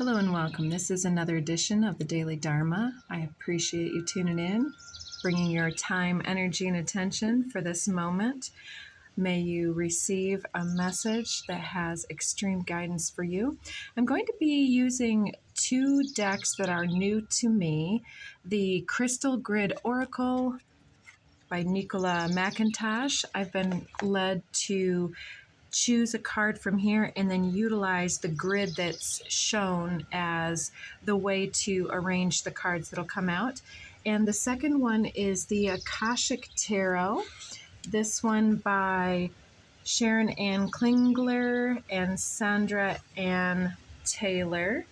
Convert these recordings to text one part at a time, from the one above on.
Hello and welcome. This is another edition of the Daily Dharma. I appreciate you tuning in, bringing your time, energy, and attention for this moment. May you receive a message that has extreme guidance for you. I'm going to be using two decks that are new to me. The Crystal Grid Oracle by Nicola McIntosh. I've been led to choose a card from here and then utilize the grid that's shown as the way to arrange the cards that'll come out. And the second one is the Akashic Tarot. This one by Sharon Ann Klingler and Sandra Ann Taylor.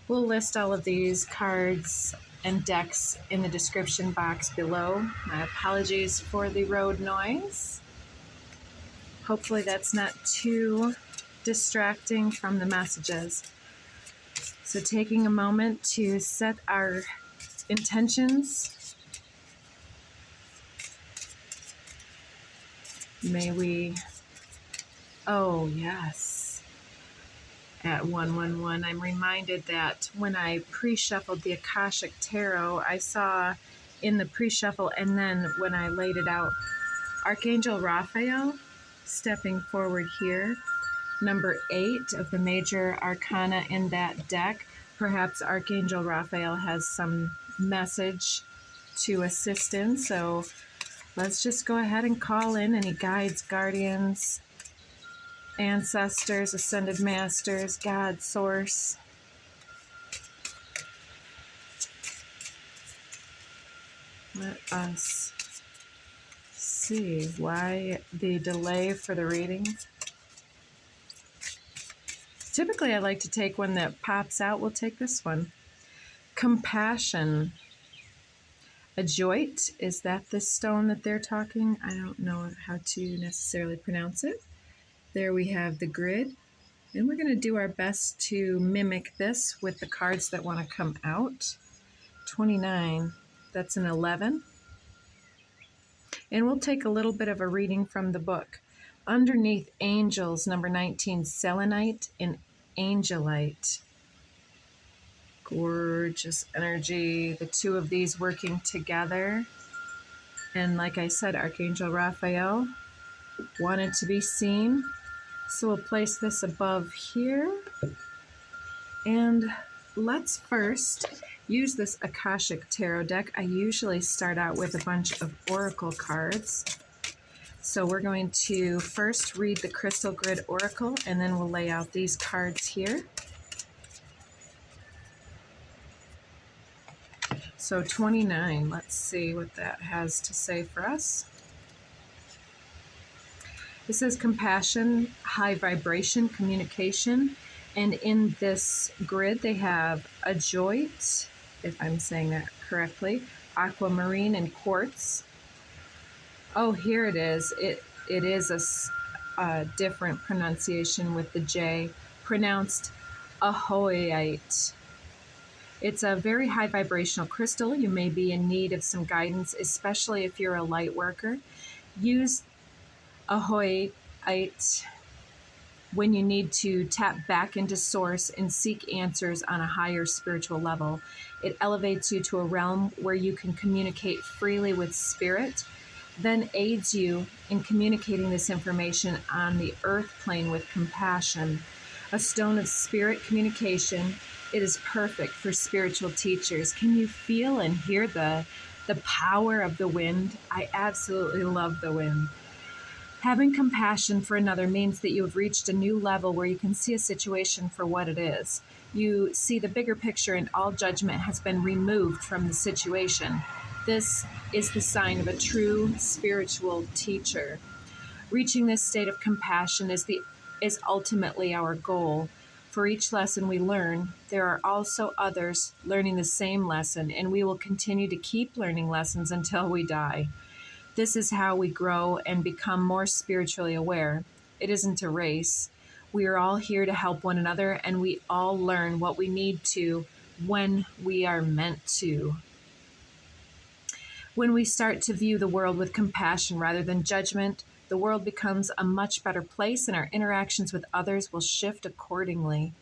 We'll list all of these cards and decks in the description box below. My apologies for the road noise. Hopefully that's not too distracting from the messages. So taking a moment to set our intentions. May we, oh yes, at 111, I'm reminded that when I pre-shuffled the Akashic Tarot, I saw in the pre-shuffle and then when I laid it out, Archangel Raphael stepping forward here, number 8 of the major arcana in that deck. Perhaps Archangel Raphael has some message to assist in, so let's just go ahead and call in any guides, guardians, ancestors, ascended masters, God, source. Let us see why the delay for the reading. Typically I like to take one that pops out. We'll take this one. Compassion. Ajoite, is that the stone that they're talking? I don't know how to necessarily pronounce it. There we have the grid, and we're going to do our best to mimic this with the cards that want to come out. 29, that's an 11. And we'll take a little bit of a reading from the book. Underneath Angels, number 19, Selenite and Angelite. Gorgeous energy, the two of these working together. And like I said, Archangel Raphael wanted to be seen. So we'll place this above here. And let's first use this Akashic Tarot deck. I usually start out with a bunch of Oracle cards. So we're going to first read the Crystal Grid Oracle, and then we'll lay out these cards here. So 29, let's see what that has to say for us. This is compassion, high vibration, communication. And in this grid, they have Ajoite, if I'm saying that correctly, aquamarine, and quartz. Oh, here it is. It is a different pronunciation with the J, pronounced ahoite. It's a very high vibrational crystal. You may be in need of some guidance, especially if you're a light worker. Use ahoite when you need to tap back into source and seek answers on a higher spiritual level. It elevates you to a realm where you can communicate freely with spirit, then aids you in communicating this information on the earth plane with compassion. A stone of spirit communication, it is perfect for spiritual teachers. Can you feel and hear the power of the wind? I absolutely love the wind. Having compassion for another means that you have reached a new level where you can see a situation for what it is. You see the bigger picture and all judgment has been removed from the situation. This is the sign of a true spiritual teacher. Reaching this state of compassion is ultimately our goal. For each lesson we learn, there are also others learning the same lesson, and we will continue to keep learning lessons until we die. This is how we grow and become more spiritually aware. It isn't a race. We are all here to help one another, and we all learn what we need to when we are meant to. When we start to view the world with compassion rather than judgment, the world becomes a much better place, and our interactions with others will shift accordingly.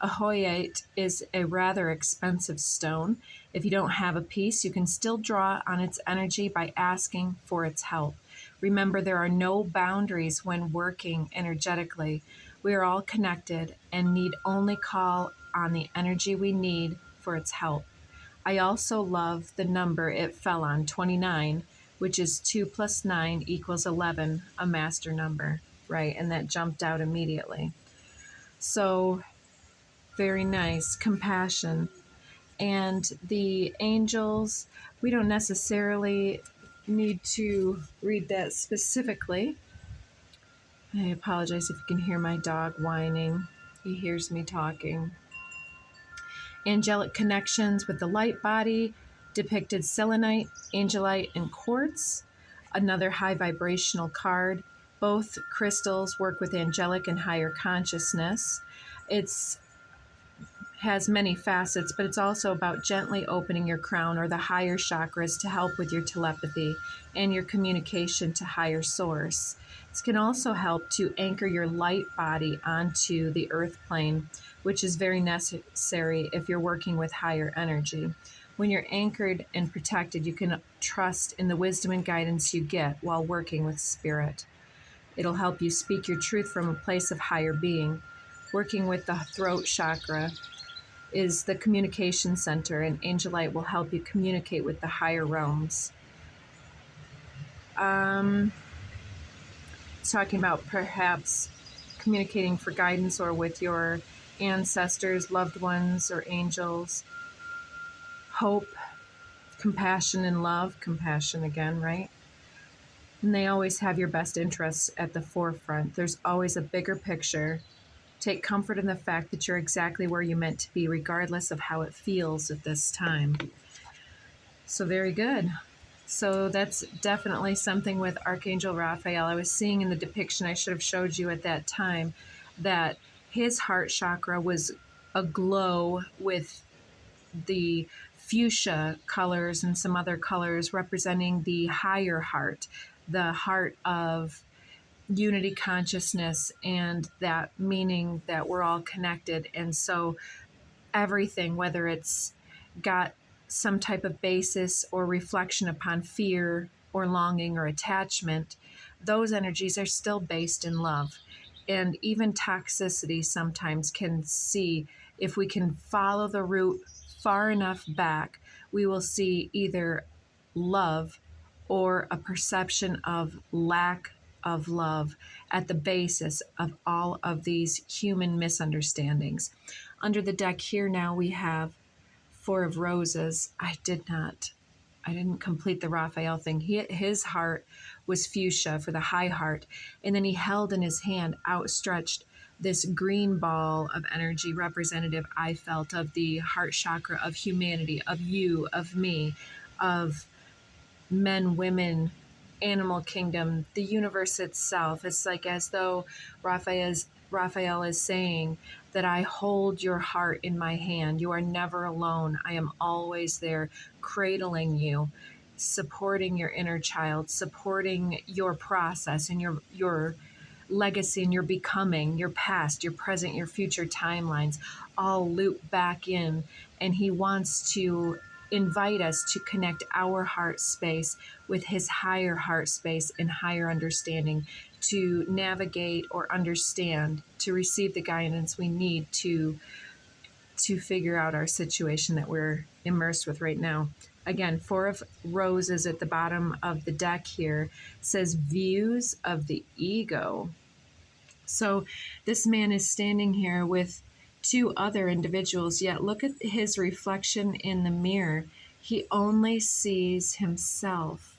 Ahoyite is a rather expensive stone. If you don't have a piece, you can still draw on its energy by asking for its help. Remember, there are no boundaries when working energetically. We are all connected and need only call on the energy we need for its help. I also love the number it fell on, 29, which is 2 plus 9 equals 11, a master number, right? And that jumped out immediately. So, very nice. Compassion. And the angels, we don't necessarily need to read that specifically. I apologize if you can hear my dog whining. He hears me talking. Angelic connections with the light body depicted selenite, angelite, and quartz. Another high vibrational card. Both crystals work with angelic and higher consciousness. It's has many facets, but it's also about gently opening your crown or the higher chakras to help with your telepathy and your communication to higher source. This can also help to anchor your light body onto the earth plane, which is very necessary if you're working with higher energy. When you're anchored and protected, you can trust in the wisdom and guidance you get while working with spirit. It'll help you speak your truth from a place of higher being. Working with the throat chakra is the communication center, and angelite will help you communicate with the higher realms. Talking about perhaps communicating for guidance or with your ancestors, loved ones, or angels. Hope, compassion, and love. Compassion again, right? And they always have your best interests at the forefront. There's always a bigger picture. Take comfort in the fact that you're exactly where you meant to be, regardless of how it feels at this time. So very good. So that's definitely something with Archangel Raphael. I was seeing in the depiction I should have showed you at that time that his heart chakra was aglow with the fuchsia colors and some other colors representing the higher heart, the heart of unity consciousness, and that meaning that we're all connected. And so everything, whether it's got some type of basis or reflection upon fear or longing or attachment, those energies are still based in love. And even toxicity sometimes can see, if we can follow the root far enough back, we will see either love or a perception of lack of love at the basis of all of these human misunderstandings. Under the deck here now we have 4 of roses. I didn't complete the Raphael thing. His heart was fuchsia for the high heart, and then he held in his hand outstretched this green ball of energy representative, I felt, of the heart chakra of humanity, of you, of me, of men, women, animal kingdom, the universe itself. It's like as though Raphael is saying that I hold your heart in my hand. You are never alone. I am always there, cradling you, supporting your inner child, supporting your process and your legacy and your becoming, your past, your present, your future timelines, all loop back in. And he wants to invite us to connect our heart space with his higher heart space and higher understanding, to navigate or understand, to receive the guidance we need to figure out our situation that we're immersed with right now. Again, 4 of roses at the bottom of the deck here says views of the ego. So this man is standing here with 2 other individuals, yet look at his reflection in the mirror. He only sees himself.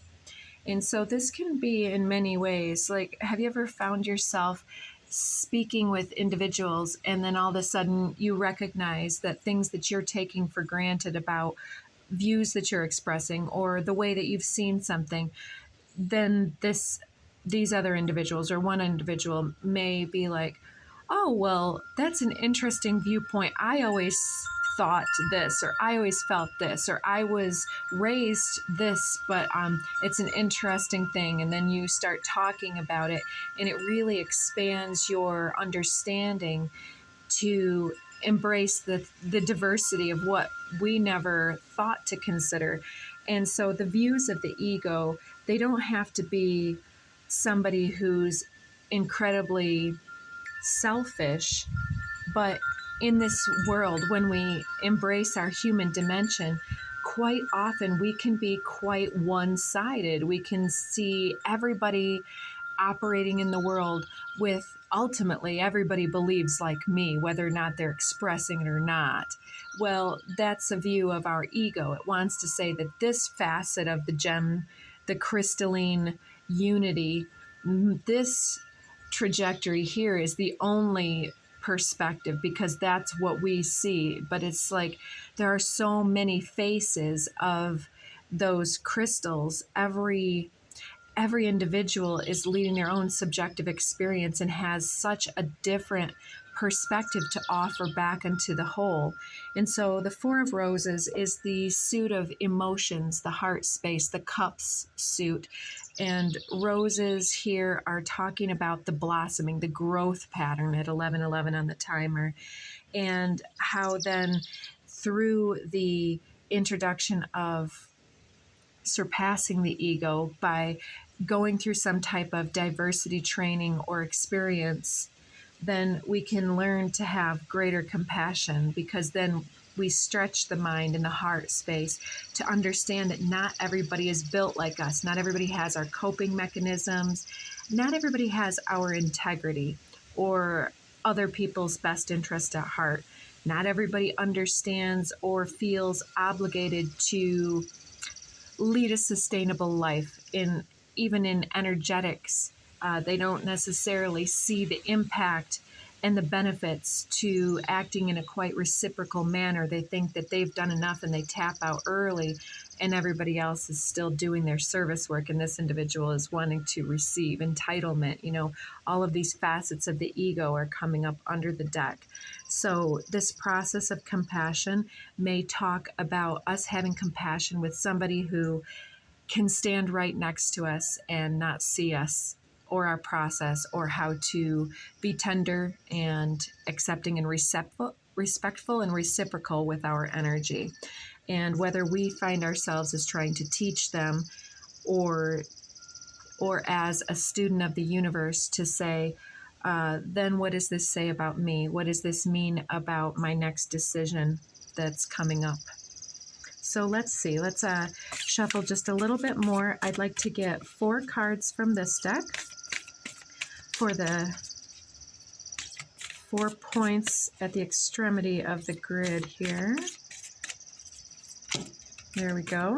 And so this can be in many ways. Like, have you ever found yourself speaking with individuals and then all of a sudden you recognize that things that you're taking for granted about views that you're expressing or the way that you've seen something, then these other individuals or one individual may be like, oh, well, that's an interesting viewpoint. I always thought this, or I always felt this, or I was raised this, but it's an interesting thing. And then you start talking about it, and it really expands your understanding to embrace the diversity of what we never thought to consider. And so the views of the ego, they don't have to be somebody who's incredibly selfish, but in this world, when we embrace our human dimension, quite often we can be quite one-sided. We can see everybody operating in the world with, ultimately, everybody believes like me, whether or not they're expressing it or not. Well, that's a view of our ego. It wants to say that this facet of the gem, the crystalline unity, this trajectory here is the only perspective because that's what we see. But it's like there are so many faces of those crystals. Every individual is leading their own subjective experience and has such a different perspective to offer back into the whole. And so the Four of Roses is the suit of emotions, the heart space, the cups suit. And roses here are talking about the blossoming, the growth pattern at 11:11 on the timer. And how then through the introduction of surpassing the ego by going through some type of diversity training or experience, then we can learn to have greater compassion, because then we stretch the mind and the heart space to understand that not everybody is built like us. Not everybody has our coping mechanisms. Not everybody has our integrity or other people's best interest at heart. Not everybody understands or feels obligated to lead a sustainable life even in energetics. They don't necessarily see the impact and the benefits to acting in a quite reciprocal manner. They think that they've done enough and they tap out early, and everybody else is still doing their service work, and this individual is wanting to receive entitlement. All of these facets of the ego are coming up under the deck. So this process of compassion may talk about us having compassion with somebody who can stand right next to us and not see us or our process, or how to be tender and accepting and respectful and reciprocal with our energy. And whether we find ourselves as trying to teach them or as a student of the universe to say, then what does this say about me? What does this mean about my next decision that's coming up? So let's see. Let's shuffle just a little bit more. I'd like to get 4 cards from this deck for the 4 points at the extremity of the grid here. There we go.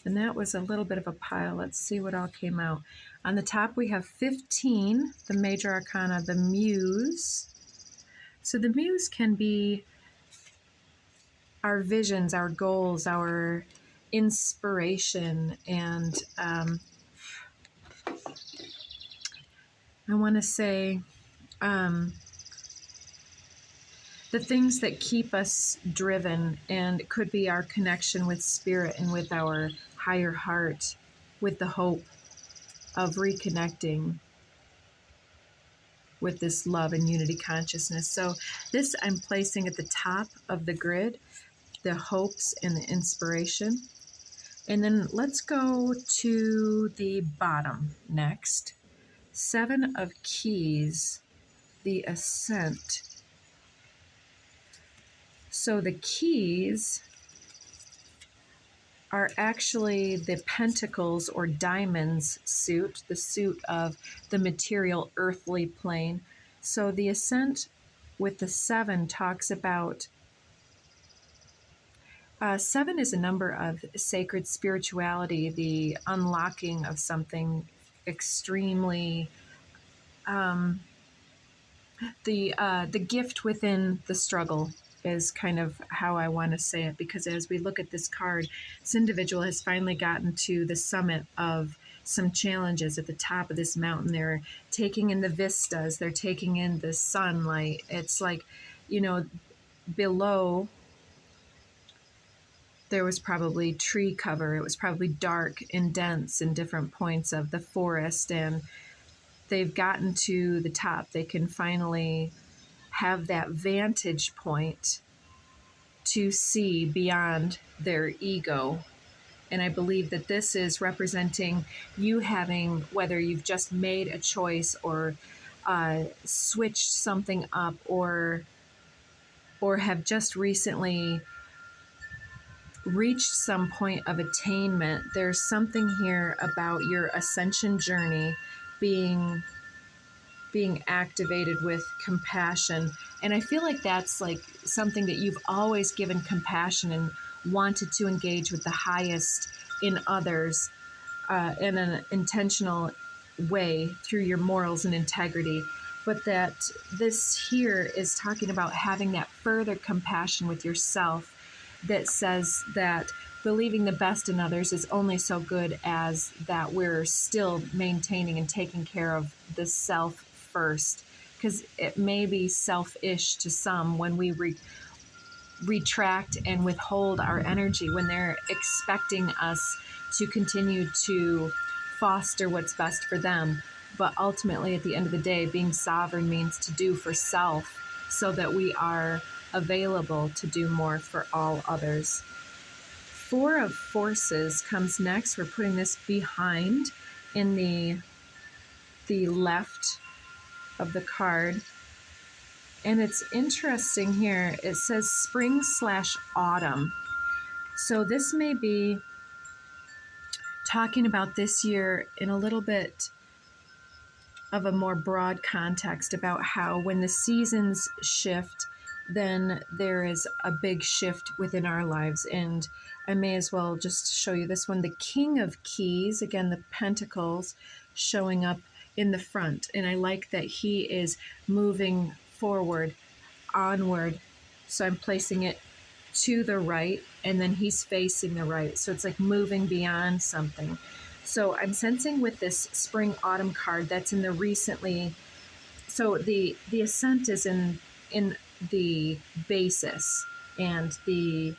And that was a little bit of a pile. Let's see what all came out. On the top we have 15, the major arcana, the Muse. So the Muse can be our visions, our goals, our inspiration, and I want to say the things that keep us driven, and it could be our connection with spirit and with our higher heart, with the hope of reconnecting with this love and unity consciousness. So this I'm placing at the top of the grid, the hopes and the inspiration. And then let's go to the bottom next. 7 of Keys, the Ascent. So the keys are actually the pentacles or diamonds suit, the suit of the material earthly plane. So the Ascent with the 7 talks about 7 is a number of sacred spirituality, the unlocking of something extremely, the gift within the struggle is kind of how I want to say it, because as we look at this card, this individual has finally gotten to the summit of some challenges at the top of this mountain. They're taking in the vistas, they're taking in the sunlight. It's like, below there was probably tree cover. It was probably dark and dense in different points of the forest, and they've gotten to the top. They can finally have that vantage point to see beyond their ego. And I believe that this is representing you having, whether you've just made a choice or switched something up, or have just recently reached some point of attainment. There's something here about your ascension journey being activated with compassion. And I feel like that's like something that you've always given compassion and wanted to engage with the highest in others in an intentional way through your morals and integrity. But that this here is talking about having that further compassion with yourself, that says that believing the best in others is only so good as that we're still maintaining and taking care of the self first. Because it may be selfish to some when we retract and withhold our energy, when they're expecting us to continue to foster what's best for them. But ultimately, at the end of the day, being sovereign means to do for self so that we are available to do more for all others. Four of Forces comes next. We're putting this behind in the left of the card. And it's interesting here. It says spring/autumn. So this may be talking about this year in a little bit of a more broad context, about how when the seasons shift, then there is a big shift within our lives. And I may as well just show you this one. The King of Keys, again, the Pentacles showing up in the front. And I like that he is moving forward, onward. So I'm placing it to the right, and then he's facing the right. So it's like moving beyond something. So I'm sensing with this spring/autumn card that's in the recently, so the ascent is in the basis and the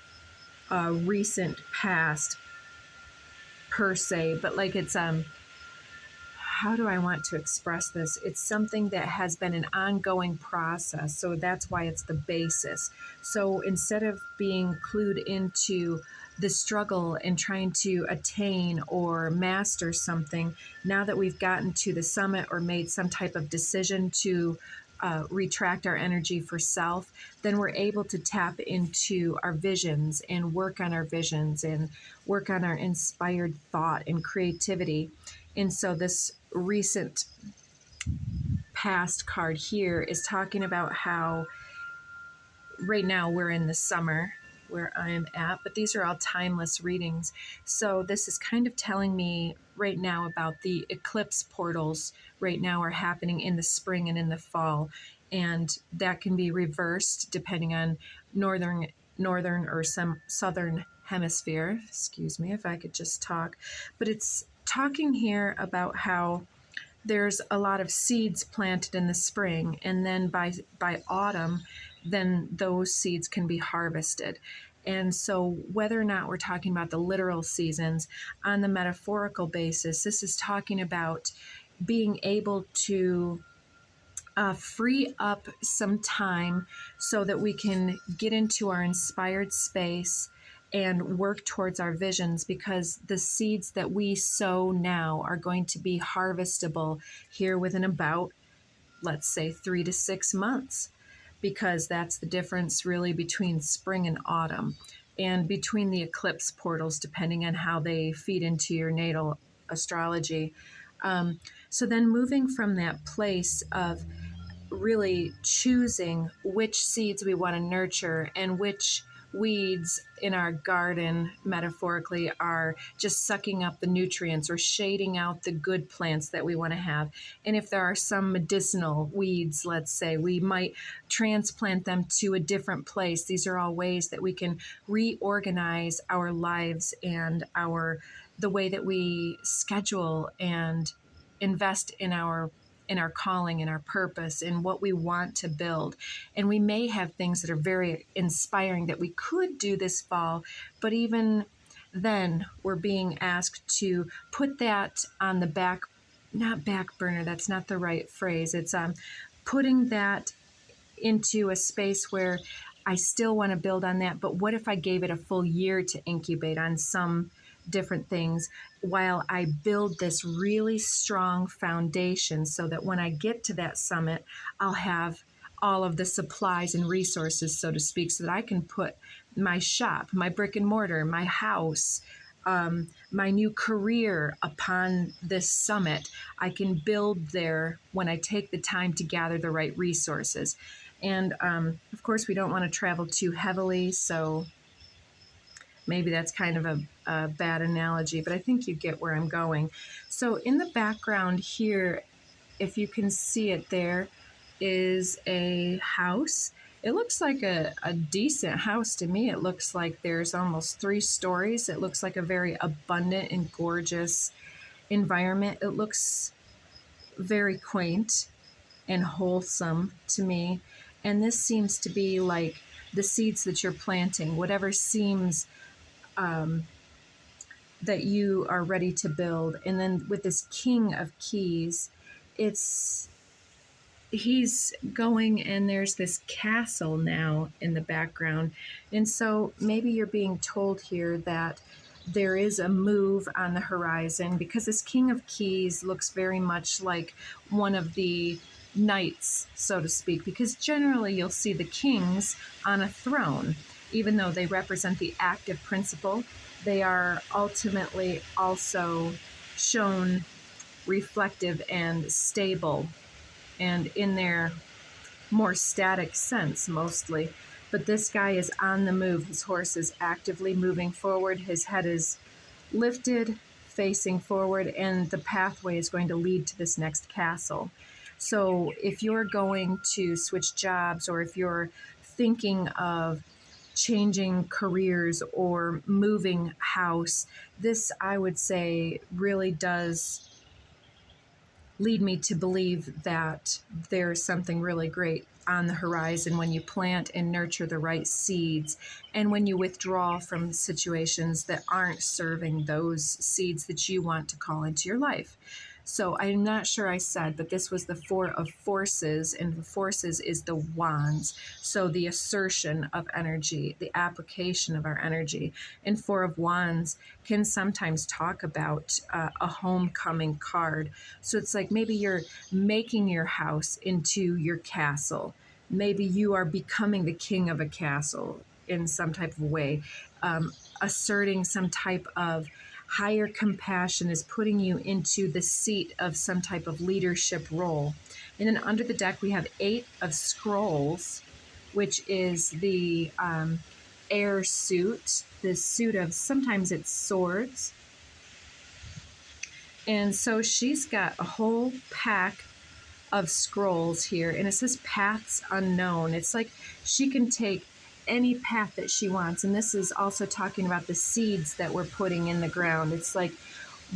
recent past per se, but like it's how do I want to express this? It's something that has been an ongoing process, so that's why it's the basis. So instead of being clued into the struggle and trying to attain or master something, now that we've gotten to the summit or made some type of decision to retract our energy for self, then we're able to tap into our visions and work on our visions and work on our inspired thought and creativity. And so this recent past card here is talking about how right now we're in the summer where I am at, but these are all timeless readings. So this is kind of telling me right now about the eclipse portals right now are happening in the spring and in the fall. And that can be reversed depending on northern or some southern hemisphere. Excuse me if I could just talk. But it's talking here about how there's a lot of seeds planted in the spring, and then by autumn, then those seeds can be harvested. And so whether or not we're talking about the literal seasons, on the metaphorical basis, this is talking about being able to free up some time so that we can get into our inspired space and work towards our visions, because the seeds that we sow now are going to be harvestable here within about, let's say, 3 to 6 months, because that's the difference really between spring and autumn, and between the eclipse portals, depending on how they feed into your natal astrology. So then moving from that place of really choosing which seeds we want to nurture and which weeds in our garden metaphorically are just sucking up the nutrients or shading out the good plants that we want to have. And if there are some medicinal weeds, let's say, we might transplant them to a different place. These are all ways that we can reorganize our lives and the way that we schedule and invest in our calling, in our purpose, in what we want to build. And we may have things that are very inspiring that we could do this fall, but even then we're being asked to put that on the not back burner, that's not the right phrase. It's putting that into a space where I still want to build on that, but what if I gave it a full year to incubate on some different things while I build this really strong foundation so that when I get to that summit, I'll have all of the supplies and resources, so to speak, so that I can put my shop, my brick and mortar, my house, my new career upon this summit. I can build there when I take the time to gather the right resources. And of course, we don't want to travel too heavily, so maybe that's kind of a bad analogy, but I think you get where I'm going. So in the background here, if you can see it, there is a house. It looks like a decent house to me. It looks like there's almost 3 stories. It looks like a very abundant and gorgeous environment. It looks very quaint and wholesome to me. And this seems to be like the seeds that you're planting, whatever seems that you are ready to build. And then with this King of Keys, he's going, and there's this castle now in the background. And so maybe you're being told here that there is a move on the horizon, because this King of Keys looks very much like one of the knights, so to speak, because generally you'll see the kings on a throne. Even though they represent the active principle, they are ultimately also shown reflective and stable and in their more static sense mostly. But this guy is on the move. His horse is actively moving forward. His head is lifted, facing forward, and the pathway is going to lead to this next castle. So if you're going to switch jobs, or if you're thinking of changing careers or moving house, this, I would say, really does lead me to believe that there's something really great on the horizon when you plant and nurture the right seeds, and when you withdraw from situations that aren't serving those seeds that you want to call into your life. So I'm not sure I said, but this was the 4 of Forces, and the Forces is the wands. So the assertion of energy, the application of our energy. And 4 of Wands can sometimes talk about a homecoming card. So it's like maybe you're making your house into your castle. Maybe you are becoming the king of a castle in some type of way, asserting some type of higher compassion, is putting you into the seat of some type of leadership role. And then under the deck, we have 8 of Scrolls, which is the air suit, the suit of, sometimes it's swords. And so she's got a whole pack of scrolls here, and it says paths unknown. It's like she can take any path that she wants. And this is also talking about the seeds that we're putting in the ground. It's like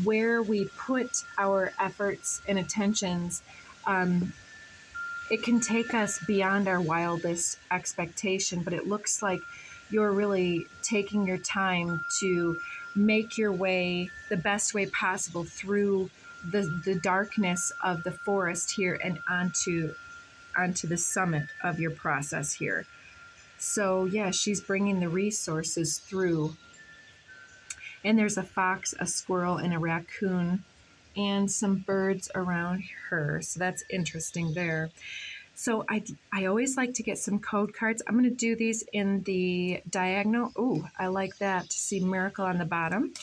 where we put our efforts and attentions, it can take us beyond our wildest expectation, but it looks like you're really taking your time to make your way the best way possible through the darkness of the forest here and onto the summit of your process here. So yeah, she's bringing the resources through. And there's a fox, a squirrel, and a raccoon, and some birds around her. So that's interesting there. So I always like to get some code cards. I'm going to do these in the diagonal. Ooh, I like that, to see Miracle on the bottom.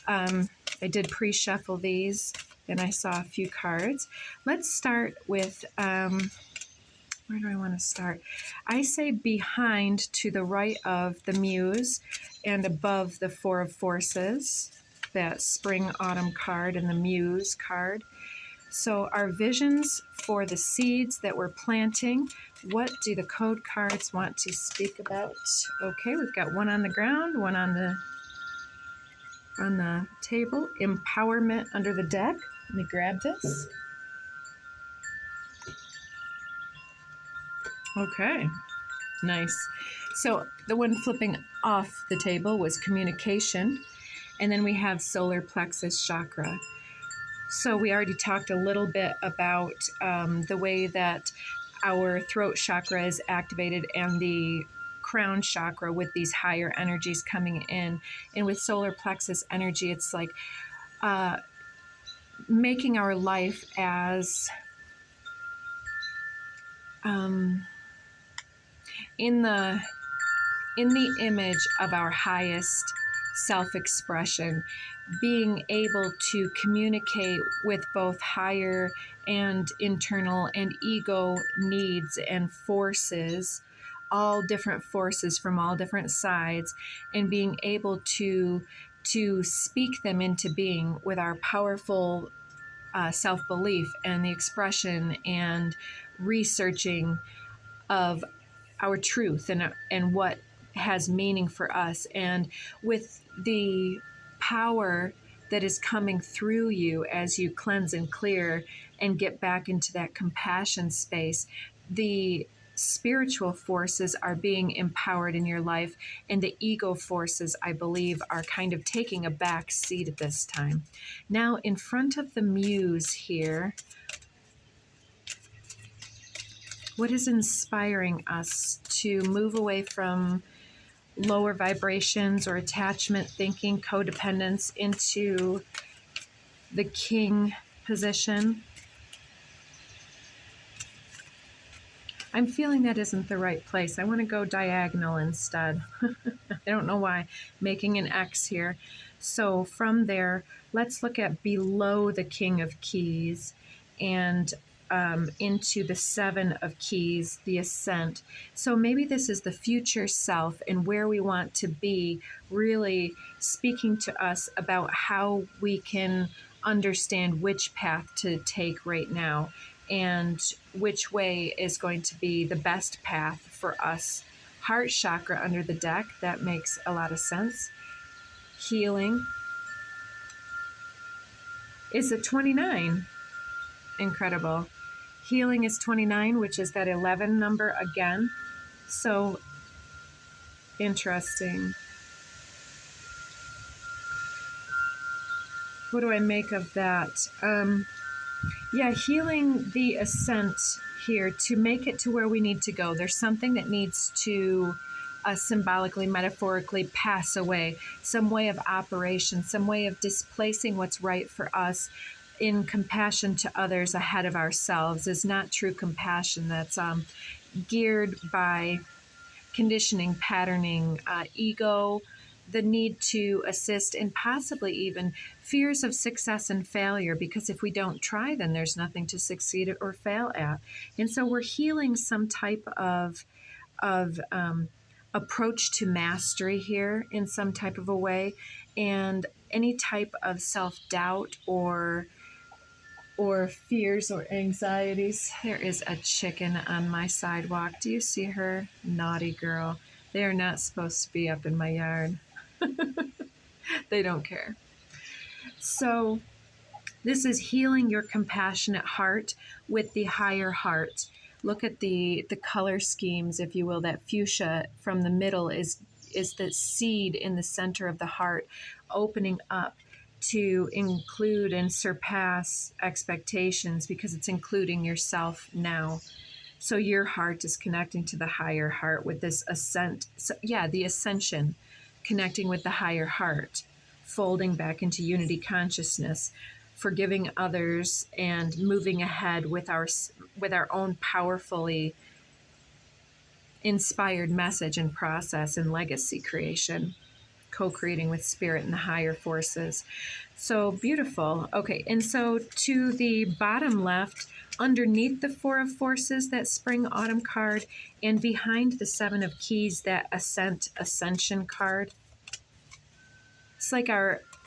I did pre-shuffle these, and I saw a few cards. Let's start with... where do I want to start? I say behind, to the right of the Muse and above the 4 of Forces, that Spring Autumn card and the Muse card. So our visions for the seeds that we're planting. What do the code cards want to speak about? Okay, we've got one on the ground, one on the table. Empowerment under the deck. Let me grab this. Okay, nice. So the one flipping off the table was communication. And then we have solar plexus chakra. So we already talked a little bit about the way that our throat chakra is activated and the crown chakra with these higher energies coming in. And with solar plexus energy, it's like making our life as in the image of our highest self-expression, being able to communicate with both higher and internal and ego needs and forces, all different forces from all different sides, and being able to speak them into being with our powerful self-belief and the expression and researching of our truth and what has meaning for us. And with the power that is coming through you as you cleanse and clear and get back into that compassion space, the spiritual forces are being empowered in your life, and the ego forces, I believe, are kind of taking a back seat at this time. Now, in front of the muse here, what is inspiring us to move away from lower vibrations or attachment thinking, codependence, into the king position? I'm feeling that isn't the right place. I want to go diagonal instead. I don't know why. Making an X here. So from there, let's look at below the King of Keys and into the Seven of Keys, the Ascent. So maybe this is the future self and where we want to be, really speaking to us about how we can understand which path to take right now and which way is going to be the best path for us. Heart chakra under the deck, that makes a lot of sense. Healing is a 29. Incredible. Healing is 29, which is that 11 number again. So interesting. What do I make of that? Yeah, healing the ascent here to make it to where we need to go. There's something that needs to symbolically, metaphorically pass away, some way of operation, some way of displacing what's right for us in compassion to others ahead of ourselves is not true compassion. That's geared by conditioning, patterning, ego, the need to assist, and possibly even fears of success and failure, because if we don't try, then there's nothing to succeed or fail at. And so we're healing some type of approach to mastery here in some type of a way, and any type of self-doubt or fears or anxieties. There is a chicken on my sidewalk. Do you see her? Naughty girl. They are not supposed to be up in my yard. They don't care. So this is healing your compassionate heart with the higher heart. Look at the color schemes, if you will. That fuchsia from the middle is the seed in the center of the heart, opening up to include and surpass expectations, because it's including yourself now. So your heart is connecting to the higher heart with this ascent. So yeah, the ascension, connecting with the higher heart, folding back into unity consciousness, forgiving others, and moving ahead with our own powerfully inspired message and process and legacy creation, co-creating with spirit and the higher forces. So beautiful. Okay, and so to the bottom left, underneath the Four of Forces, that Spring Autumn card, and behind the Seven of Keys, that Ascension card. It's like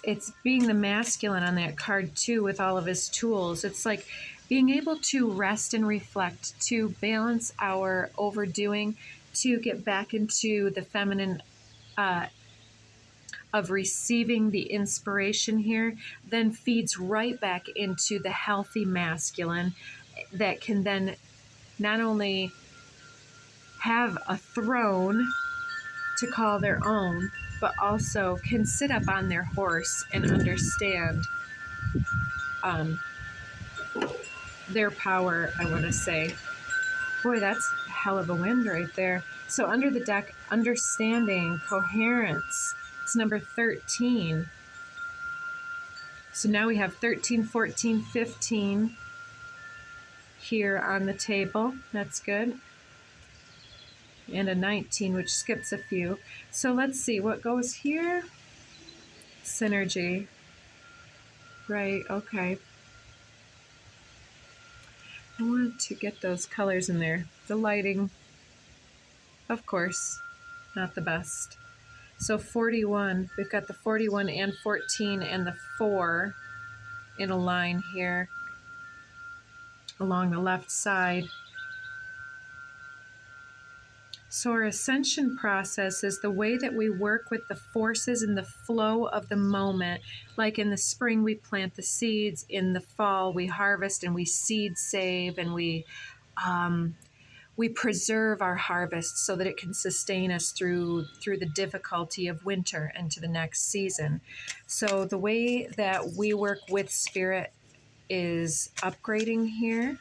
it's being the masculine on that card too, with all of his tools. It's like being able to rest and reflect, to balance our overdoing, to get back into the feminine of receiving the inspiration here, then feeds right back into the healthy masculine that can then not only have a throne to call their own, but also can sit up on their horse and understand their power, I want to say. Boy, that's a hell of a wind right there. So under the deck, understanding, coherence. It's number 13. So now we have 13, 14, 15 here on the table. That's good. And a 19, which skips a few. So let's see what goes here. Synergy. Right, okay. I want to get those colors in there. The lighting, of course, not the best. So 41, we've got the 41 and 14 and the 4 in a line here along the left side. So our ascension process is the way that we work with the forces and the flow of the moment. Like in the spring, we plant the seeds. In the fall, we harvest and we seed save, and we preserve our harvest so that it can sustain us through the difficulty of winter and to the next season. So the way that we work with spirit is upgrading here,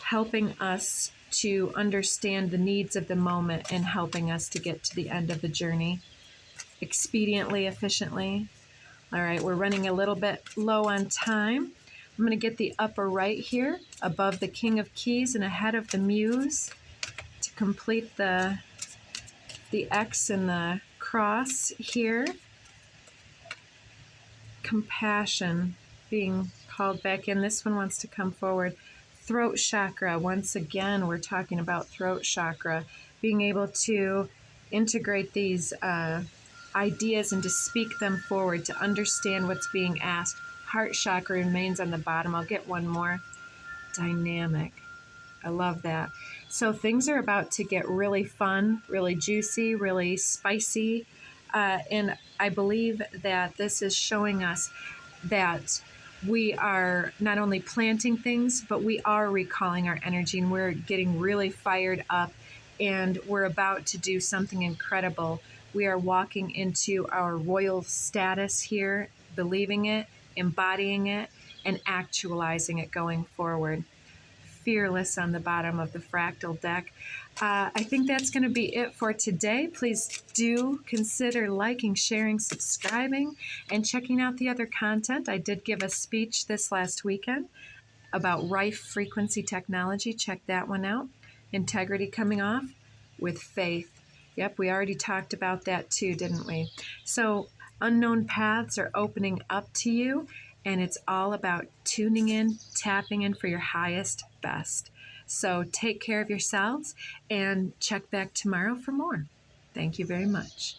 helping us to understand the needs of the moment and helping us to get to the end of the journey expediently, efficiently. All right, we're running a little bit low on time. I'm going to get the upper right here above the King of Keys and ahead of the Muse to complete the X and the cross here. Compassion being called back in. This one wants to come forward. Throat chakra. Once again, we're talking about throat chakra. Being able to integrate these ideas and to speak them forward, to understand what's being asked. Heart chakra remains on the bottom. I'll get one more. Dynamic. I love that. So things are about to get really fun, really juicy, really spicy. And I believe that this is showing us that we are not only planting things, but we are recalling our energy, and we're getting really fired up, and we're about to do something incredible. We are walking into our royal status here, believing it, embodying it, and actualizing it going forward. Fearless on the bottom of the fractal deck. I think that's going to be it for today. Please do consider liking, sharing, subscribing, and checking out the other content. I did give a speech this last weekend about Rife frequency technology. Check that one out. Integrity coming off with faith. Yep, we already talked about that too, didn't we? So unknown paths are opening up to you, and it's all about tuning in, tapping in for your highest best. So take care of yourselves and check back tomorrow for more. Thank you very much.